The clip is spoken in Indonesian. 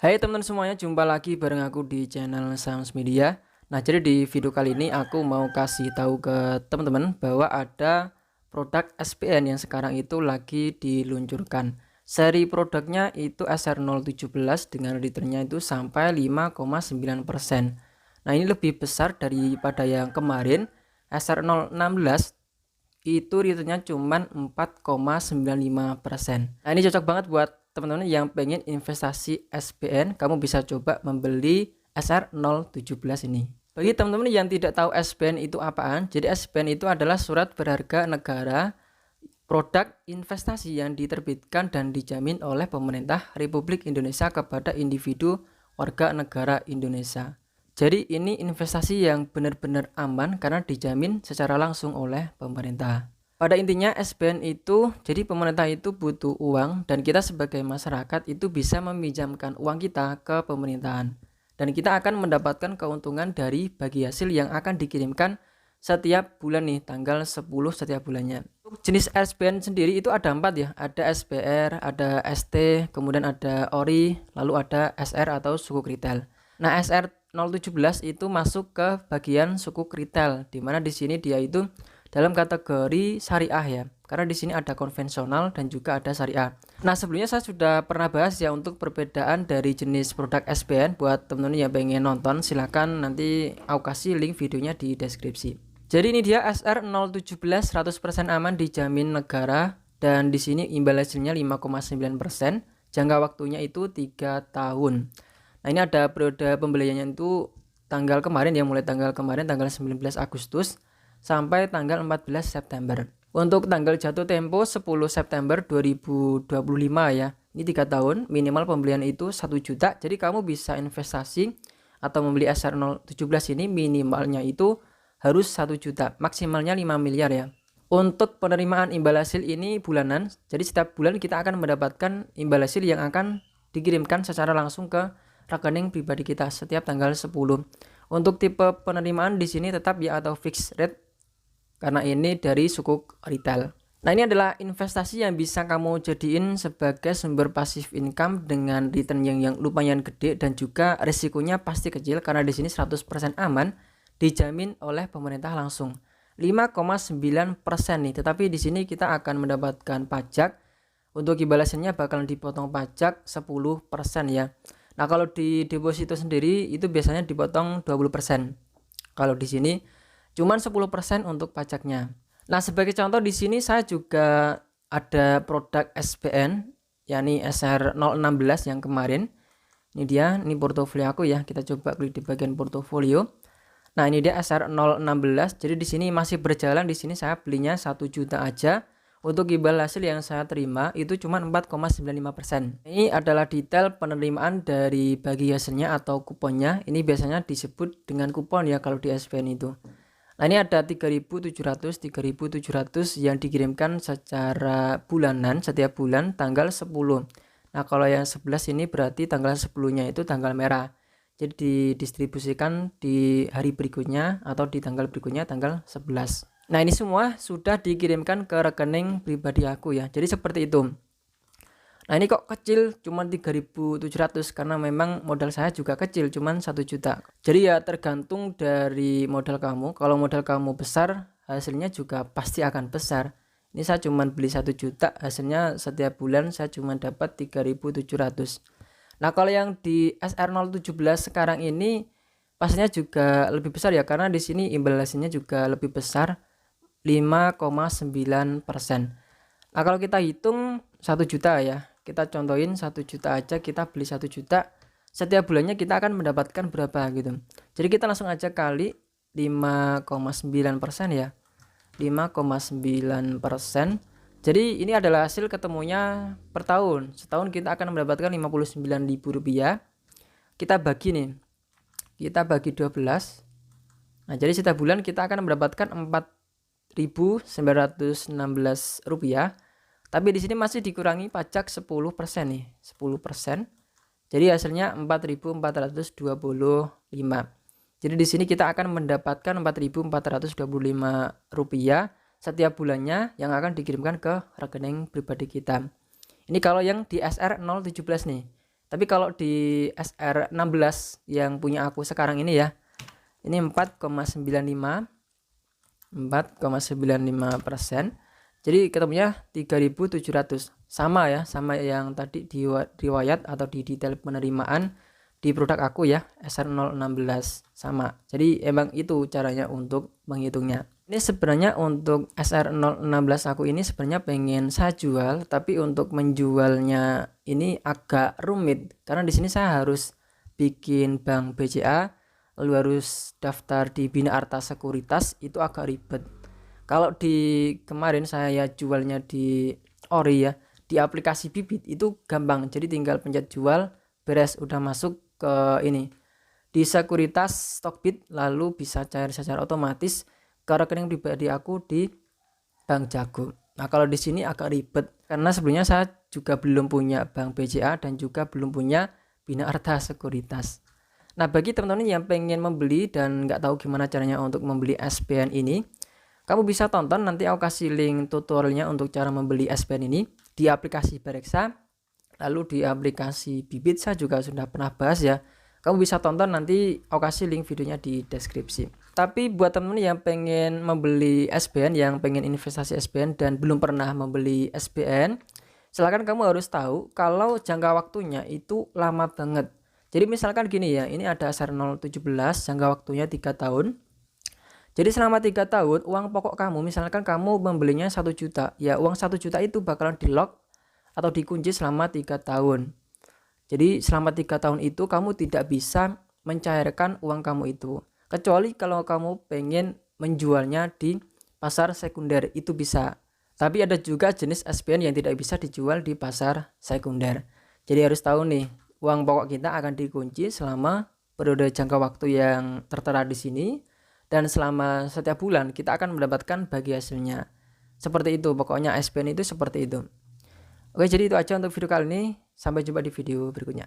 Hai teman-teman semuanya, jumpa lagi bareng aku di channel Sounds Media. Nah, jadi di video kali ini aku mau kasih tahu ke teman-teman bahwa ada produk SPN yang sekarang itu lagi diluncurkan. Seri produknya itu SR017 dengan returnnya itu sampai 5,9%. Nah, ini lebih besar daripada yang kemarin. SR016 itu returnnya cuman 4,95%. Nah, ini cocok banget buat teman-teman yang pengen investasi SPN. Kamu bisa coba membeli SR017 ini. Bagi teman-teman yang tidak tahu SPN itu apaan, jadi SPN itu adalah surat berharga negara, produk investasi yang diterbitkan dan dijamin oleh pemerintah Republik Indonesia kepada individu warga negara Indonesia. Jadi ini investasi yang benar-benar aman karena dijamin secara langsung oleh pemerintah. Pada intinya SPN itu, jadi pemerintah itu butuh uang dan kita sebagai masyarakat itu bisa meminjamkan uang kita ke pemerintahan. Dan kita akan mendapatkan keuntungan dari bagi hasil yang akan dikirimkan setiap bulan nih, tanggal 10 setiap bulannya. Jenis SPN sendiri itu ada 4 ya, ada SPR, ada ST, kemudian ada ORI, lalu ada SR atau sukuk retail. Nah, SR017 itu masuk ke bagian sukuk retail, di mana di sini dia itu dalam kategori syariah ya, karena di sini ada konvensional dan juga ada syariah. Nah, sebelumnya saya sudah pernah bahas ya untuk perbedaan dari jenis produk SPN. Buat teman-teman yang pengen nonton, silakan nanti aku kasih link videonya di deskripsi. Jadi ini dia SR017 100% aman dijamin negara, dan di sini imbal hasilnya 5,9%, jangka waktunya itu 3 tahun. Nah, ini ada periode pembeliannya itu tanggal kemarin ya, mulai tanggal kemarin tanggal 19 Agustus sampai tanggal 14 September. Untuk tanggal jatuh tempo 10 September 2025 ya. Ini 3 tahun, minimal pembelian itu 1 juta. Jadi kamu bisa investasi atau membeli SR017 ini minimalnya itu harus 1 juta, maksimalnya 5 miliar ya. Untuk penerimaan imbal hasil ini bulanan. Jadi setiap bulan kita akan mendapatkan imbal hasil yang akan dikirimkan secara langsung ke rekening pribadi kita setiap tanggal 10. Untuk tipe penerimaan di sini tetap ya atau fixed rate, karena ini dari sukuk retail. Nah, ini adalah investasi yang bisa kamu jadiin sebagai sumber pasif income dengan return yang lumayan gede, dan juga risikonya pasti kecil karena di sini 100% aman, dijamin oleh pemerintah langsung. 5,9% nih, tetapi di sini kita akan mendapatkan pajak. Untuk imbal hasilnya bakalan dipotong pajak 10% ya. Nah, kalau di deposito sendiri itu biasanya dipotong 20%. Kalau di sini cuman 10% untuk pajaknya. Nah, sebagai contoh di sini saya juga ada produk SPN yakni SR016 yang kemarin. Ini dia, ini portofolio aku ya. Kita coba klik di bagian portofolio. Nah, ini dia SR016. Jadi di sini masih berjalan, di sini saya belinya 1 juta aja. Untuk imbal hasil yang saya terima itu cuma 4,95%. Ini adalah detail penerimaan dari bagi hasilnya atau kuponnya. Ini biasanya disebut dengan kupon ya kalau di SPN itu. Nah, ini ada 3.700 yang dikirimkan secara bulanan setiap bulan tanggal 10. Nah, kalau yang 11 ini berarti tanggal 10-nya itu tanggal merah. Jadi didistribusikan di hari berikutnya atau di tanggal berikutnya tanggal 11. Nah, ini semua sudah dikirimkan ke rekening pribadi aku ya. Jadi seperti itu. Nah, ini kok kecil cuman 3.700 karena memang modal saya juga kecil cuman 1 juta. Jadi ya tergantung dari modal kamu. Kalau modal kamu besar, hasilnya juga pasti akan besar. Ini saya cuman beli 1 juta, hasilnya setiap bulan saya cuman dapat 3.700. Nah, kalau yang di SR017 sekarang ini pastinya juga lebih besar ya, karena di sini imbal hasilnya juga lebih besar, 5,9%. Nah, kalau kita hitung 1 juta ya, kita contohin 1 juta aja, kita beli 1 juta, setiap bulannya kita akan mendapatkan berapa gitu. Jadi kita langsung aja kali 5,9% ya, 5,9%. Jadi ini adalah hasil ketemunya per tahun. Setahun kita akan mendapatkan Rp59.000. Kita bagi nih, kita bagi 12. Nah, jadi setiap bulan kita akan mendapatkan Rp4.916. Tapi di sini masih dikurangi pajak 10% nih, 10%. Jadi hasilnya 4.425. Jadi di sini kita akan mendapatkan Rp4.425 setiap bulannya yang akan dikirimkan ke rekening pribadi kita. Ini kalau yang di SR017 nih. Tapi kalau di SR16 yang punya aku sekarang ini ya, ini 4,95%. Jadi ketemunya 3.700, sama ya, sama yang tadi di riwayat atau di detail penerimaan di produk aku ya, SR016 sama. Jadi emang itu caranya untuk menghitungnya. Ini sebenarnya untuk SR016 aku ini sebenarnya pengen saya jual, tapi untuk menjualnya ini agak rumit karena di sini saya harus bikin bank BCA, lalu harus daftar di Bina Arta Sekuritas, itu agak ribet. Kalau di kemarin saya jualnya di Ori ya, di aplikasi Bibit itu gampang. Jadi tinggal pencet jual, beres, udah masuk ke ini. Di Sekuritas Stockbit, lalu bisa cair secara otomatis ke rekening pribadi aku di Bank Jago. Nah, kalau di sini agak ribet karena sebelumnya saya juga belum punya Bank BCA dan juga belum punya Bina Arta Sekuritas. Nah, bagi teman-teman yang pengen membeli dan nggak tahu gimana caranya untuk membeli SPN ini, kamu bisa tonton, nanti aku kasih link tutorialnya untuk cara membeli SPN ini di aplikasi Bareksa, lalu di aplikasi Bibit saya juga sudah pernah bahas ya. Kamu bisa tonton, nanti aku kasih link videonya di deskripsi. Tapi buat teman-teman yang pengen membeli SPN, yang pengen investasi SPN dan belum pernah membeli SPN, silakan kamu harus tahu kalau jangka waktunya itu lama banget. Jadi misalkan gini ya, ini ada SR017, jangka waktunya 3 tahun. Jadi selama 3 tahun uang pokok kamu, misalkan kamu membelinya 1 juta, ya uang 1 juta itu bakalan di lock atau dikunci selama 3 tahun. Jadi selama 3 tahun itu kamu tidak bisa mencairkan uang kamu itu, kecuali kalau kamu pengen menjualnya di pasar sekunder, itu bisa. Tapi ada juga jenis SPN yang tidak bisa dijual di pasar sekunder. Jadi harus tahu nih, uang pokok kita akan dikunci selama periode jangka waktu yang tertera di sini. Dan selama setiap bulan kita akan mendapatkan bagi hasilnya. Seperti itu, pokoknya SPN itu seperti itu. Oke, jadi itu aja untuk video kali ini. Sampai jumpa di video berikutnya.